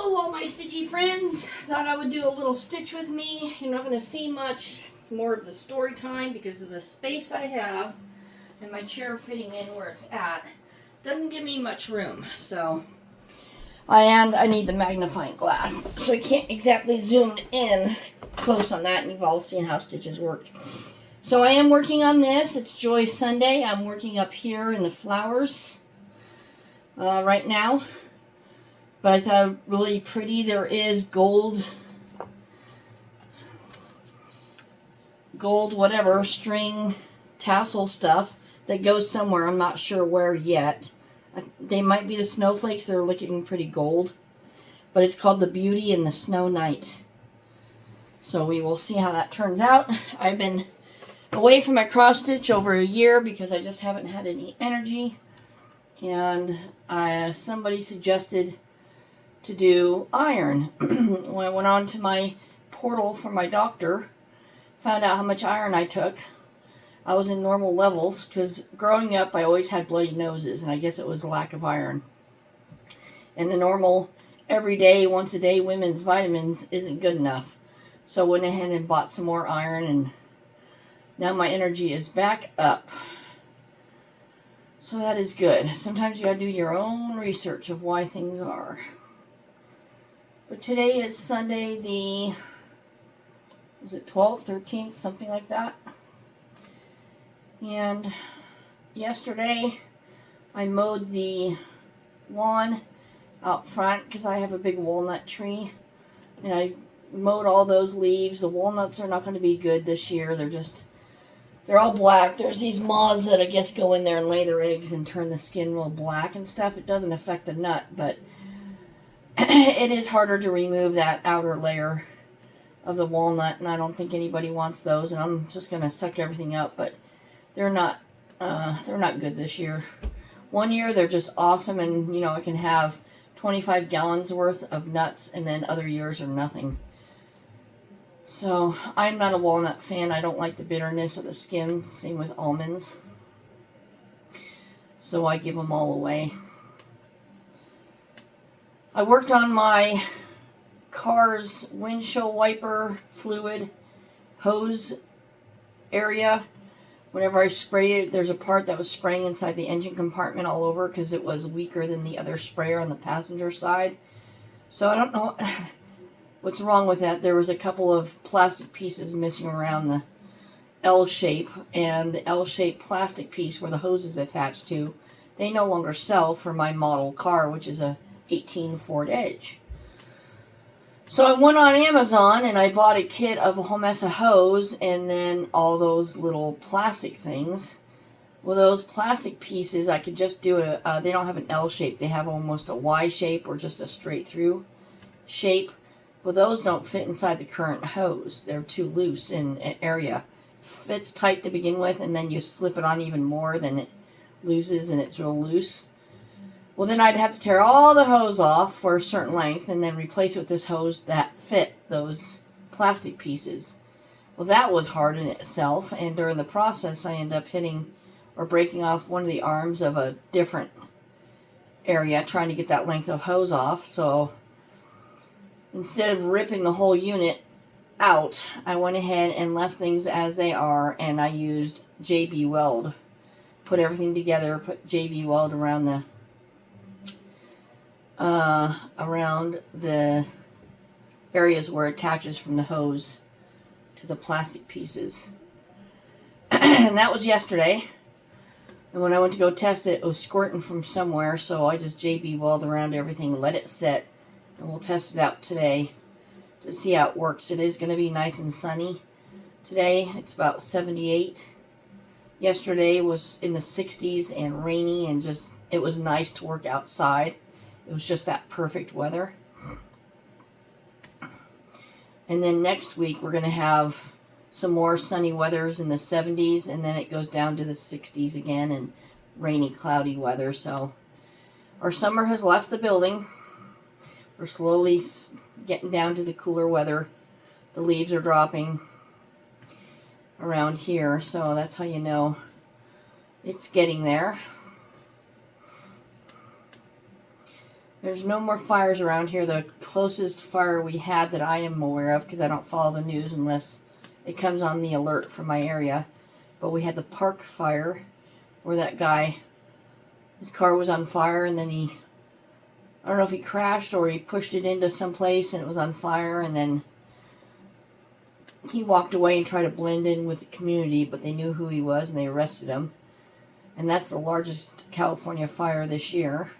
Hello, all my stitchy friends. Thought I would do a little stitch with me. You're not going to see much. It's more of the story time because of the space I have and my chair fitting in where it's at. Doesn't give me much room, so. And I need the magnifying glass, so I can't exactly zoom in close on that, and you've all seen how stitches work. So I am working on this. It's Joy Sunday. I'm working up here in the flowers right now. But I thought it really pretty. There is gold whatever, string tassel stuff that goes somewhere. I'm not sure where yet. They might be the snowflakes. They're looking pretty gold. But it's called the Beauty and the Snow Night. So we will see how that turns out. I've been away from my cross stitch over a year because I just haven't had any energy. And somebody suggested to do iron. When I went on to my portal for my doctor, found out how much iron I took. I was in normal levels because growing up I always had bloody noses, and I guess it was lack of iron. And the normal everyday, once a day women's vitamins isn't good enough. So I went ahead and bought some more iron, and now my energy is back up. So that is good. Sometimes you gotta do your own research of why things are. But today is Sunday the, is it 12th, 13th, something like that. And yesterday I mowed the lawn out front because I have a big walnut tree. And I mowed all those leaves. The walnuts are not going to be good this year. They're all black. There's these moths that I guess go in there and lay their eggs and turn the skin real black and stuff. It doesn't affect the nut, but it is harder to remove that outer layer of the walnut, and I don't think anybody wants those, and I'm just going to suck everything up, but they're not good this year. One year they're just awesome, and I can have 25 gallons worth of nuts, and then other years are nothing. So I'm not a walnut fan. I don't like the bitterness of the skin. Same with almonds. So I give them all away. I worked on my car's windshield wiper fluid hose area. Whenever I sprayed it, there's a part that was spraying inside the engine compartment all over because it was weaker than the other sprayer on the passenger side. So I don't know what's wrong with that. There was a couple of plastic pieces missing around the L shape, and the L-shaped plastic piece where the hose is attached to, they no longer sell for my model car, which is a 18 Ford Edge. So I went on Amazon and I bought a kit of a whole mess of hose and then all those little plastic things. Well, those plastic pieces, I could just do they don't have an L shape. They have almost a Y shape or just a straight through shape. Well, those don't fit inside the current hose. They're too loose in an area. Fits tight to begin with, and then you slip it on even more, then it loses and it's real loose. Well, then I'd have to tear all the hose off for a certain length and then replace it with this hose that fit those plastic pieces. Well, that was hard in itself, and during the process I ended up hitting or breaking off one of the arms of a different area trying to get that length of hose off. So instead of ripping the whole unit out, I went ahead and left things as they are, and I used JB Weld. Put everything together, put JB Weld around the areas where it attaches from the hose to the plastic pieces. And that was yesterday. And when I went to go test it, it was squirting from somewhere, so I just JB Weld around everything, let it sit, and we'll test it out today to see how it works. It is going to be nice and sunny today. It's about 78. Yesterday was in the 60s and rainy, and just it was nice to work outside. It was just that perfect weather. And then next week we're going to have some more sunny weathers in the 70s, and then it goes down to the 60s again and rainy, cloudy weather. So our summer has left the building. We're slowly getting down to the cooler weather. The leaves are dropping around here, so that's how you know it's getting there. There's no more fires around here. The closest fire we had that I am aware of, because I don't follow the news unless it comes on the alert from my area, but we had the Park fire where that guy, his car was on fire, and then I don't know if he crashed or he pushed it into someplace and it was on fire, and then he walked away and tried to blend in with the community, but they knew who he was and they arrested him. And that's the largest California fire this year,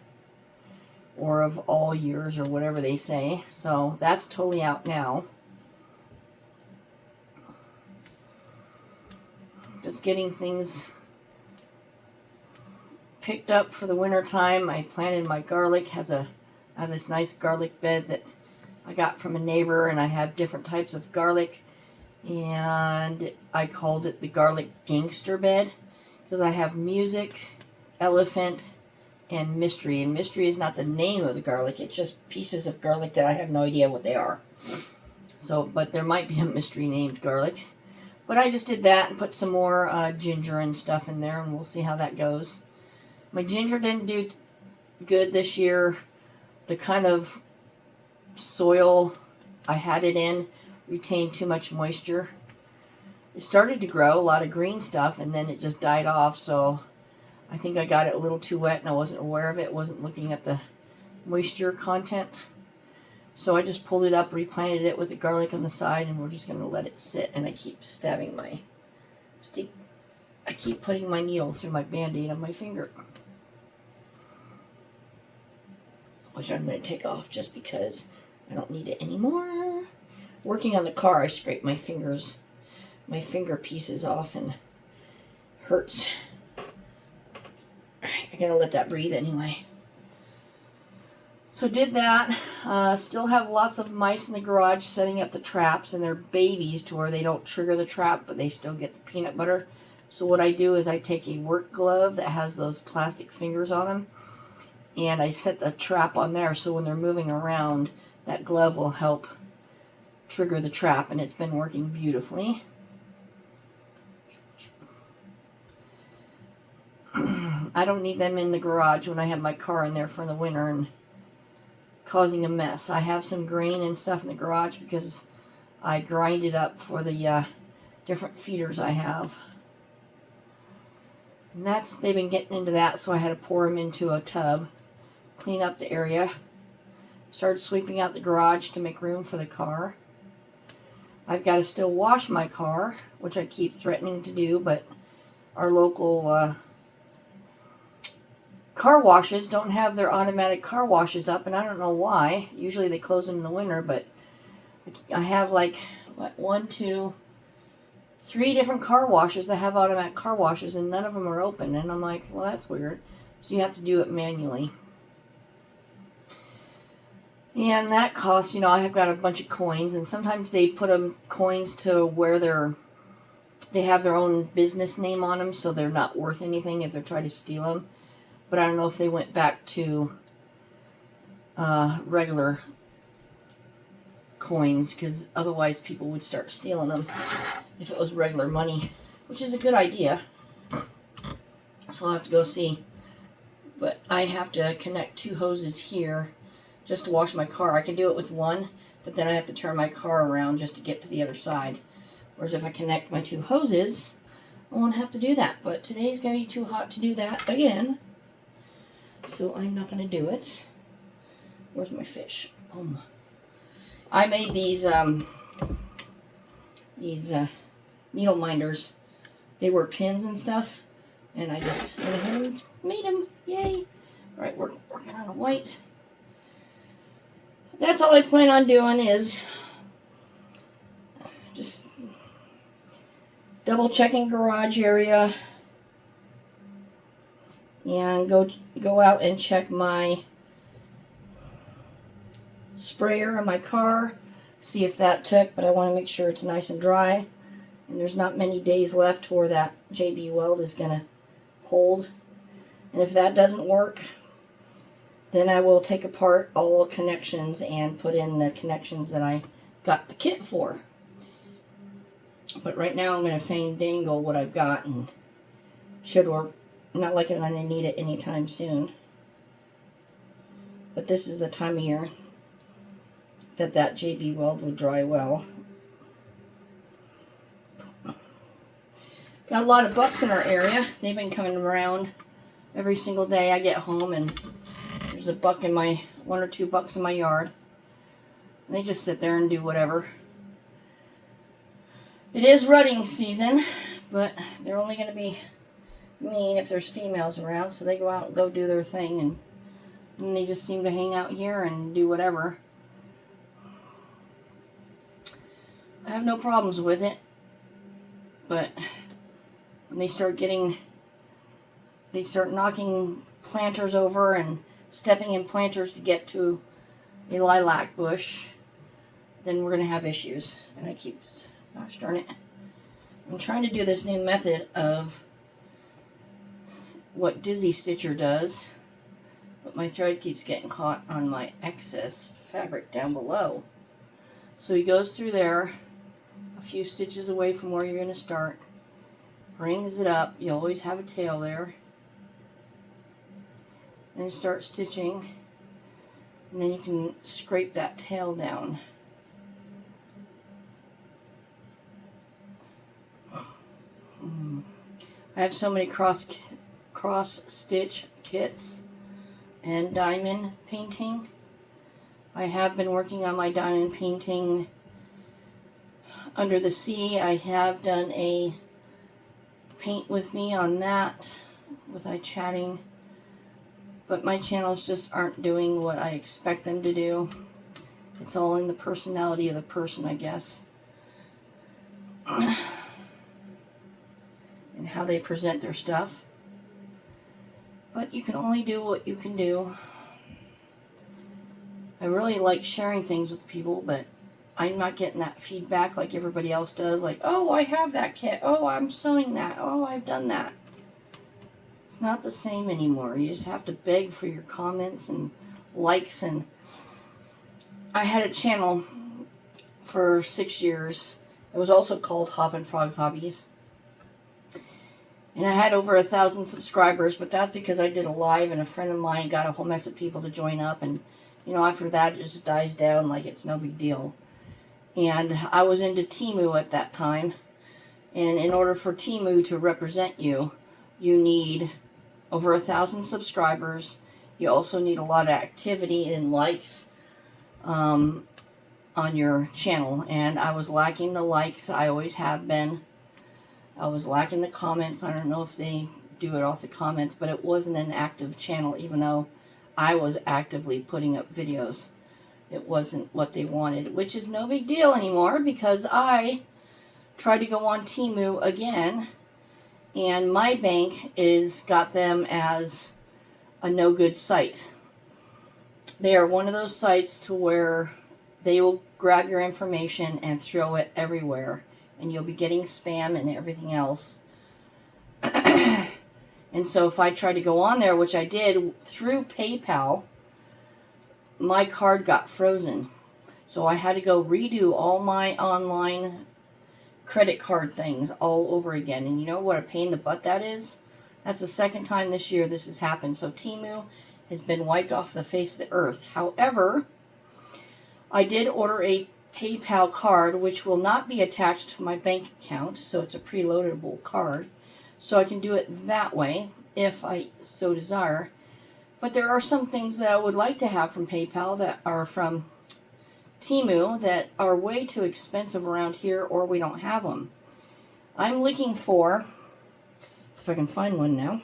or of all years, or whatever they say. So that's totally out now. Just getting things picked up for the winter time. I planted my garlic. I have this nice garlic bed that I got from a neighbor, and I have different types of garlic, and I called it the garlic gangster bed because I have music, elephant, and mystery. And mystery is not the name of the garlic, it's just pieces of garlic that I have no idea what they are. So, but there might be a mystery named garlic. But I just did that and put some more ginger and stuff in there, and we'll see how that goes. My ginger didn't do good this year. The kind of soil I had it in retained too much moisture. It started to grow a lot of green stuff, and then it just died off. So I think I got it a little too wet, and I wasn't aware of it. Wasn't looking at the moisture content. So I just pulled it up, replanted it with the garlic on the side, and we're just going to let it sit. And I keep stabbing my stick. I keep putting my needle through my Band-Aid on my finger, which I'm going to take off just because I don't need it anymore. Working on the car, I scrape my finger pieces off, and hurts. I gotta let that breathe anyway. So did that. Still have lots of mice in the garage setting up the traps, and they're babies to where they don't trigger the trap, but they still get the peanut butter. So what I do is I take a work glove that has those plastic fingers on them, and I set the trap on there, so when they're moving around, that glove will help trigger the trap, and it's been working beautifully. I don't need them in the garage when I have my car in there for the winter and causing a mess. I have some grain and stuff in the garage because I grind it up for the different feeders I have. And they've been getting into that, so I had to pour them into a tub, clean up the area. Started sweeping out the garage to make room for the car. I've got to still wash my car, which I keep threatening to do, but our local car washes don't have their automatic car washes up, and I don't know why. Usually they close them in the winter, but I have like, 1, 2, 3 different car washes that have automatic car washes, and none of them are open. And I'm like, well, that's weird. So you have to do it manually. And that costs, I have got a bunch of coins, and sometimes they put coins to where they have their own business name on them, so they're not worth anything if they're trying to steal them. But I don't know if they went back to regular coins, because otherwise people would start stealing them if it was regular money, which is a good idea. So I'll have to go see. But I have to connect 2 hoses here just to wash my car. I can do it with one, but then I have to turn my car around just to get to the other side. Whereas if I connect my 2 hoses, I won't have to do that. But today's going to be too hot to do that again, so I'm not going to do it. Where's my fish? I made these needle minders. They were pins and stuff, and I just went ahead and made them. Yay! All right, we're working on a white. That's all I plan on doing is just double checking garage area, and go out and check my sprayer on my car, see if that took, but I want to make sure it's nice and dry, and there's not many days left where that JB Weld is going to hold. And if that doesn't work, then I will take apart all connections and put in the connections that I got the kit for. But right now I'm going to feign dangle what I've got, and should work. Not like I'm going to need it anytime soon. But this is the time of year that JB Weld would dry well. Got a lot of bucks in our area. They've been coming around every single day. I get home and there's a buck in my, 1 or 2 bucks in my yard. And they just sit there and do whatever. It is rutting season, but they're only going to be mean if there's females around, so they go out and go do their thing, and they just seem to hang out here and do whatever. I have no problems with it, but when they start knocking planters over and stepping in planters to get to a lilac bush, then we're going to have issues. And I keep, gosh darn it, I'm trying to do this new method of what Dizzy Stitcher does, but my thread keeps getting caught on my excess fabric down below. So he goes through there, a few stitches away from where you're going to start, brings it up, you always have a tail there, then start stitching, and then you can scrape that tail down. I have so many cross stitch kits and diamond painting. I have been working on my diamond painting Under the Sea. I have done a paint with me on that with iChatting, but my channels just aren't doing what I expect them to do. It's all in the personality of the person, I guess, and how they present their stuff. But you can only do what you can do. I really like sharing things with people, but I'm not getting that feedback like everybody else does. Like, oh, I have that kit. Oh, I'm sewing that. Oh, I've done that. It's not the same anymore. You just have to beg for your comments and likes. And I had a channel for 6 years. It was also called Hoppin' Frog Hobbies. And I had over 1,000 subscribers, but that's because I did a live and a friend of mine got a whole mess of people to join up. And, you know, after that, it just dies down like it's no big deal. And I was into Temu at that time. And in order for Temu to represent you, you need over 1,000 subscribers. You also need a lot of activity and likes on your channel. And I was lacking the likes. I always have been. I was lacking the comments. I don't know if they do it off the comments, but it wasn't an active channel, even though I was actively putting up videos. It wasn't what they wanted, which is no big deal anymore because I tried to go on Temu again, and my bank got them as a no good site. They are one of those sites to where they will grab your information and throw it everywhere, and you'll be getting spam and everything else. And so if I try to go on there, which I did through PayPal, my card got frozen. So I had to go redo all my online credit card things all over again. And you know what a pain in the butt that is? That's the second time this year this has happened. So Temu has been wiped off the face of the earth. However, I did order a PayPal card, which will not be attached to my bank account, so it's a preloadable card, so I can do it that way if I so desire. But there are some things that I would like to have from PayPal that are from Temu that are way too expensive around here, or we don't have them. I'm looking for, see if I can find one now.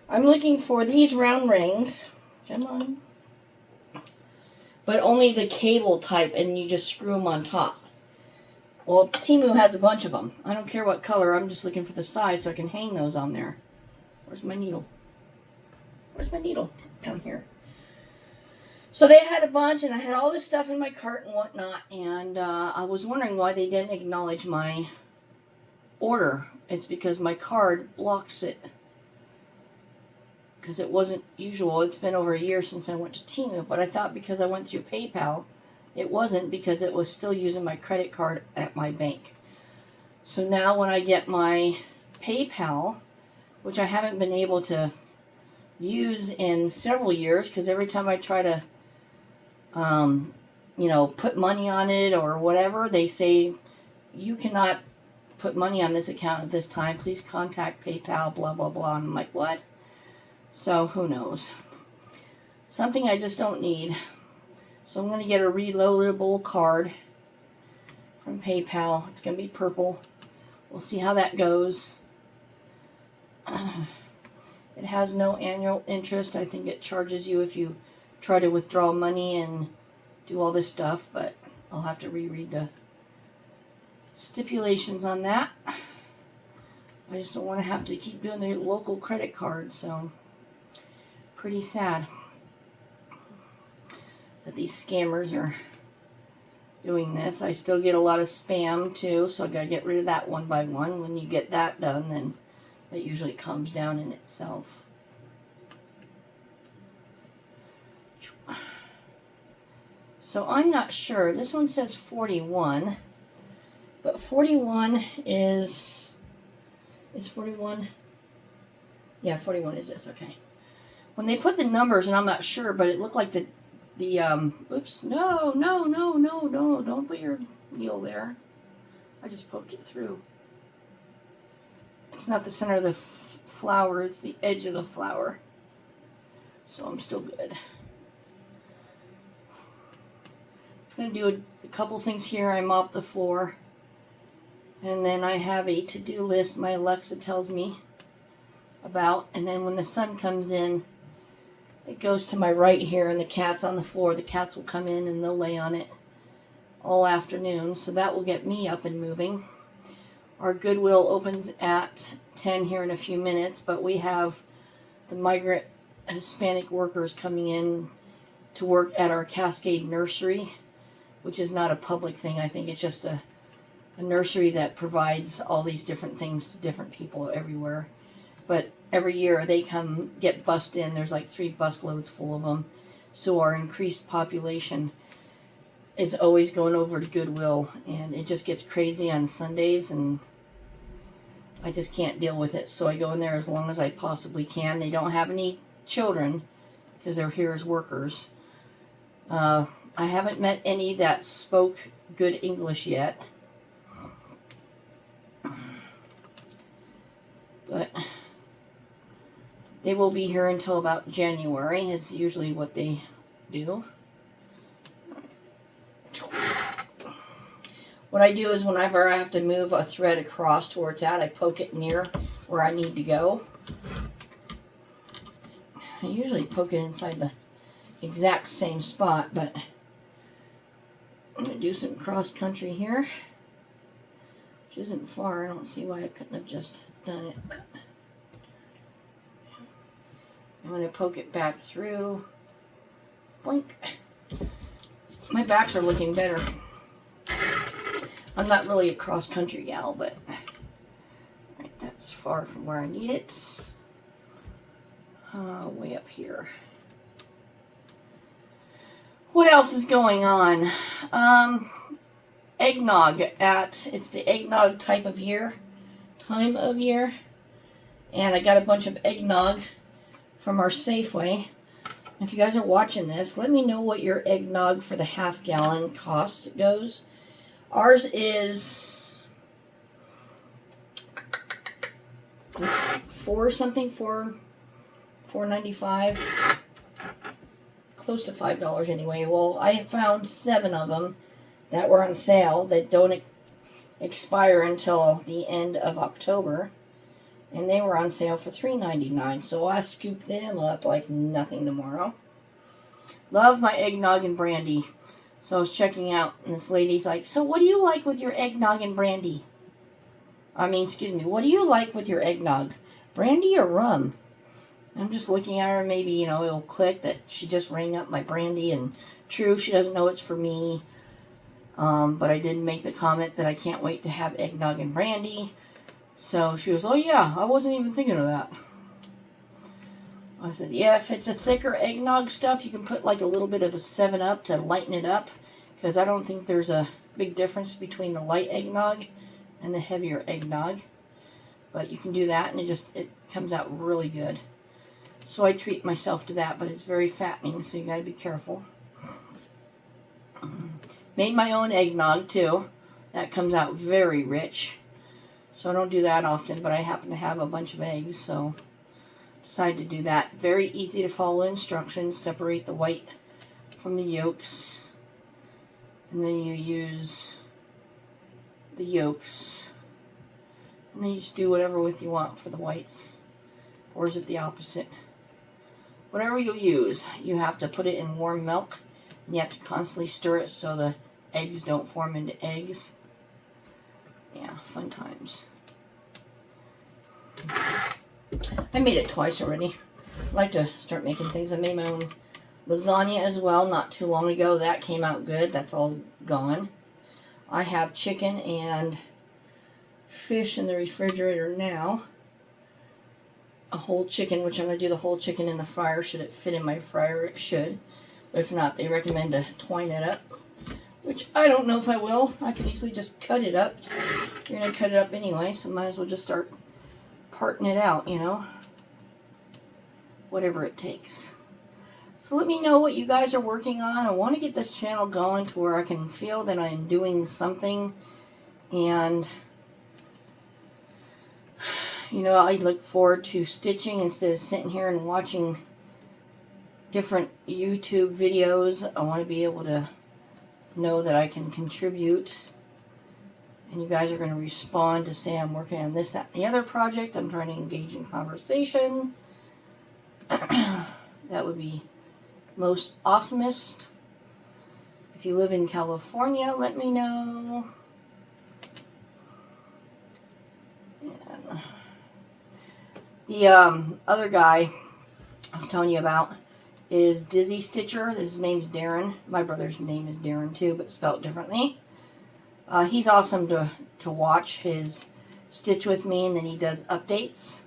I'm looking for these round rings. Come on. But only the cable type, and you just screw them on top. Well, Temu has a bunch of them. I don't care what color. I'm just looking for the size so I can hang those on there. Where's my needle? Where's my needle? Down here. So they had a bunch, and I had all this stuff in my cart and whatnot, and I was wondering why they didn't acknowledge my order. It's because my card blocks it. Because it wasn't usual. It's been over a year since I went to Temu, but I thought because I went through PayPal, it wasn't, because it was still using my credit card at my bank. So now when I get my PayPal, which I haven't been able to use in several years, because every time I try to, put money on it or whatever, they say, you cannot put money on this account at this time. Please contact PayPal, blah, blah, blah. And I'm like, what? So who knows? Something I just don't need. So I'm going to get a reloadable card from PayPal. It's going to be purple. We'll see how that goes. It has no annual interest. I think it charges you if you try to withdraw money and do all this stuff, but I'll have to reread the stipulations on that. I just don't want to have to keep doing the local credit card, so pretty sad that these scammers are doing this. I still get a lot of spam too, so I gotta get rid of that one by one. When you get that done, then that usually calms down in itself. So I'm not sure. This one says 41, but 41 is 41? Yeah, 41 is this. Okay. When they put the numbers, and I'm not sure, but it looked like oops, no, don't put your needle there. I just poked it through. It's not the center of the flower, it's the edge of the flower. So I'm still good. I'm going to do a couple things here. I mop the floor. And then I have a to-do list my Alexa tells me about. And then when the sun comes in, it goes to my right here, and the cat's on the floor. The cats will come in and they'll lay on it all afternoon. So that will get me up and moving. Our Goodwill opens at 10 here in a few minutes, but we have the migrant Hispanic workers coming in to work at our Cascade Nursery, which is not a public thing. I think it's just a nursery that provides all these different things to different people everywhere. But every year they come get bussed in. There's like 3 bus loads full of them. So our increased population is always going over to Goodwill, and it just gets crazy on Sundays, and I just can't deal with it. So I go in there as long as I possibly can. They don't have any children because they're here as workers. I haven't met any that spoke good English yet. But they will be here until about January, is usually what they do. What I do is whenever I have to move a thread across to where it's at, I poke it near where I need to go. I usually poke it inside the exact same spot, but I'm going to do some cross country here, which isn't far. I don't see why I couldn't have just done it. But I'm going to poke it back through. Boink. My backs are looking better. I'm not really a cross-country gal, but right, that's far from where I need it. Way up here. What else is going on? Eggnog it's the eggnog time of year. And I got a bunch of eggnog from our Safeway. If you guys are watching this, let me know what your eggnog for the half-gallon cost goes. Ours is $4.95, close to $5 anyway. Well, I found 7 of them that were on sale that don't expire until the end of October, and they were on sale for $3.99. So I scooped them up like nothing tomorrow. Love my eggnog and brandy. So I was checking out, and this lady's like, so what do you like with your eggnog and brandy? What do you like with your eggnog? Brandy or rum? I'm just looking at her, maybe, it'll click that she just rang up my brandy, and true, she doesn't know it's for me. But I did make the comment that I can't wait to have eggnog and brandy. So she was, oh yeah, I wasn't even thinking of that. I said, yeah, if it's a thicker eggnog stuff, you can put like a little bit of a 7-Up to lighten it up, because I don't think there's a big difference between the light eggnog and the heavier eggnog. But you can do that, and it comes out really good. So I treat myself to that, but it's very fattening, so you got to be careful. Made my own eggnog too. That comes out very rich. So I don't do that often, but I happen to have a bunch of eggs, so decided to do that. Very easy to follow instructions. Separate the white from the yolks. And then you use the yolks. And then you just do whatever with you want for the whites. Or is it the opposite? Whatever you use, you have to put it in warm milk. And you have to constantly stir it so the eggs don't form into eggs. Yeah, fun times. I made it twice already. I like to start making things. I made my own lasagna as well not too long ago. That came out good. That's all gone. I have chicken and fish in the refrigerator now. A whole chicken, which I'm going to do the whole chicken in the fryer. Should it fit in my fryer? It should. But if not, they recommend to twine it up, which I don't know if I will. I could easily just cut it up. You're going to cut it up anyway, so might as well just start parting it out, you know. Whatever it takes. So let me know what you guys are working on. I want to get this channel going to where I can feel that I'm doing something. And, you know, I look forward to stitching instead of sitting here and watching different YouTube videos. I want to be able to know that I can contribute. And you guys are going to respond to say I'm working on this, that, and the other project. I'm trying to engage in conversation. That would be most awesomest. If you live in California, let me know. And the other guy I was telling you about is Dizzy Stitcher. His name's Darren. My brother's name is Darren too, but spelled differently. He's awesome to watch his stitch with me, and then he does updates.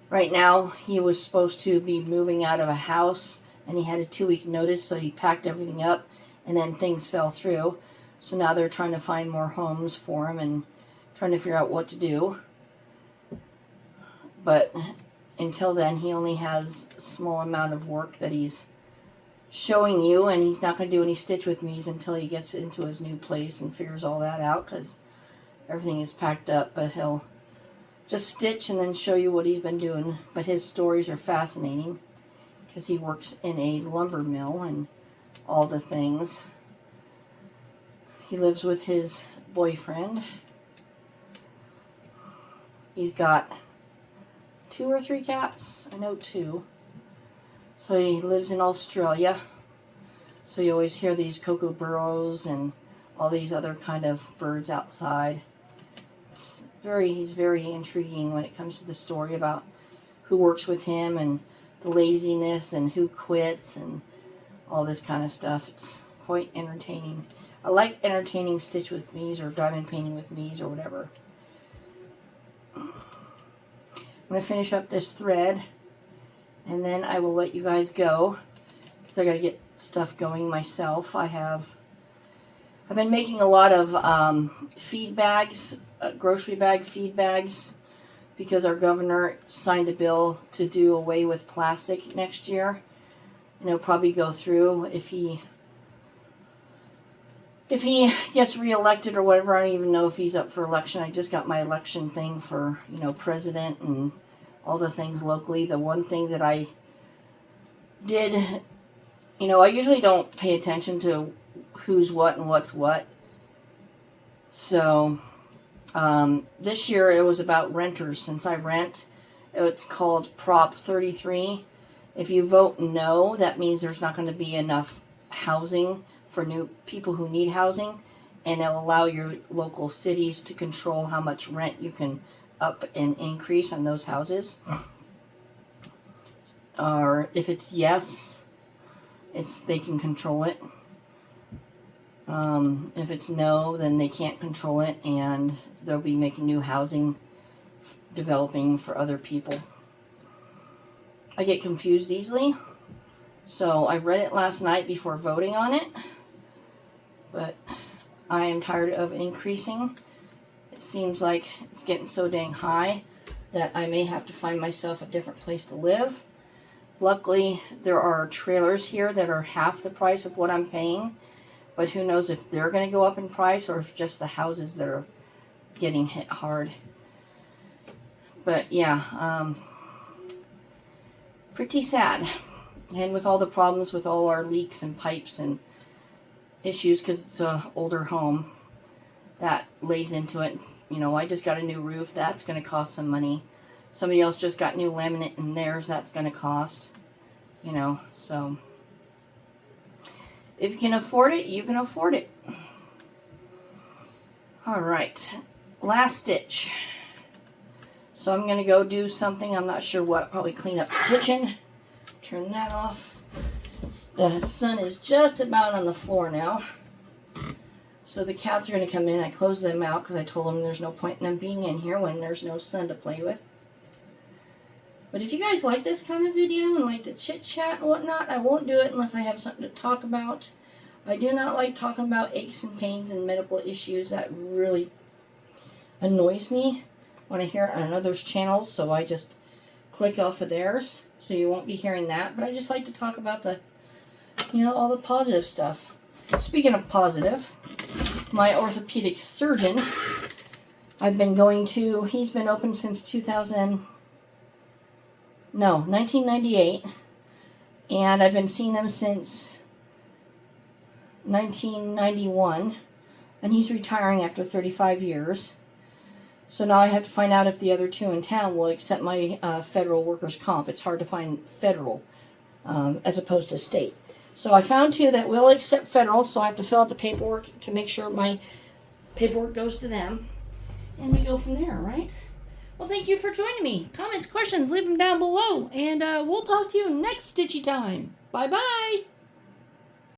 Right now, he was supposed to be moving out of a house, and he had a 2-week notice, so he packed everything up, and then things fell through. So now they're trying to find more homes for him and trying to figure out what to do. But until then, he only has a small amount of work that he's showing you, and he's not going to do any stitch with me until he gets into his new place and figures all that out, because everything is packed up. But he'll just stitch and then show you what he's been doing. But his stories are fascinating because he works in a lumber mill and all the things. He lives with his boyfriend. He's got 2 or 3 cats. I know 2. So he lives in Australia. So you always hear these kookaburras and all these other kind of birds outside. He's very intriguing when it comes to the story about who works with him and the laziness and who quits and all this kind of stuff. It's quite entertaining. I like entertaining stitch with me's or diamond painting with me's or whatever. I'm going to finish up this thread, and then I will let you guys go because I got to get stuff going myself. I've been making a lot of feed bags, grocery bag feed bags, because our governor signed a bill to do away with plastic next year. And it'll probably go through if he gets reelected or whatever. I don't even know if he's up for election. I just got my election thing for, you know, president and all the things locally. The one thing that I did, you know, I usually don't pay attention to who's what and what's what. So this year it was about renters. Since I rent, it's called Prop 33. If you vote no, that means there's not going to be enough housing for new people who need housing, and it'll allow your local cities to control how much rent you can up and increase on those houses. Or if it's yes, they can control it. If it's no, then they can't control it, and they'll be making new housing developing for other people. I get confused easily, so I read it last night before voting on it, but I am tired of increasing. It seems like it's getting so dang high that I may have to find myself a different place to live. Luckily, there are trailers here that are half the price of what I'm paying. But who knows if they're going to go up in price or if just the houses that are getting hit hard. But yeah, pretty sad. And with all the problems with all our leaks and pipes and issues because it's an older home, that lays into it. You know, I just got a new roof. That's going to cost some money. Somebody else just got new laminate in theirs. That's going to cost. You know, so if you can afford it, you can afford it. All right. Last ditch. So I'm going to go do something. I'm not sure what. Probably clean up the kitchen. Turn that off. The sun is just about on the floor now. So the cats are going to come in. I closed them out because I told them there's no point in them being in here when there's no sun to play with. But if you guys like this kind of video and like to chit chat and whatnot, I won't do it unless I have something to talk about. I do not like talking about aches and pains and medical issues. That really annoys me when I hear it on others' channels, so I just click off of theirs. So you won't be hearing that. But I just like to talk about the, you know, all the positive stuff. Speaking of positive, my orthopedic surgeon, I've been going to, he's been open since 1998, and I've been seeing him since 1991, and he's retiring after 35 years. So now I have to find out if the other two in town will accept my federal workers' comp. It's hard to find federal as opposed to state. So I found two that will accept federal, so I have to fill out the paperwork to make sure my paperwork goes to them. And we go from there, right? Well, thank you for joining me. Comments, questions, leave them down below. And we'll talk to you next Stitchy time. Bye-bye.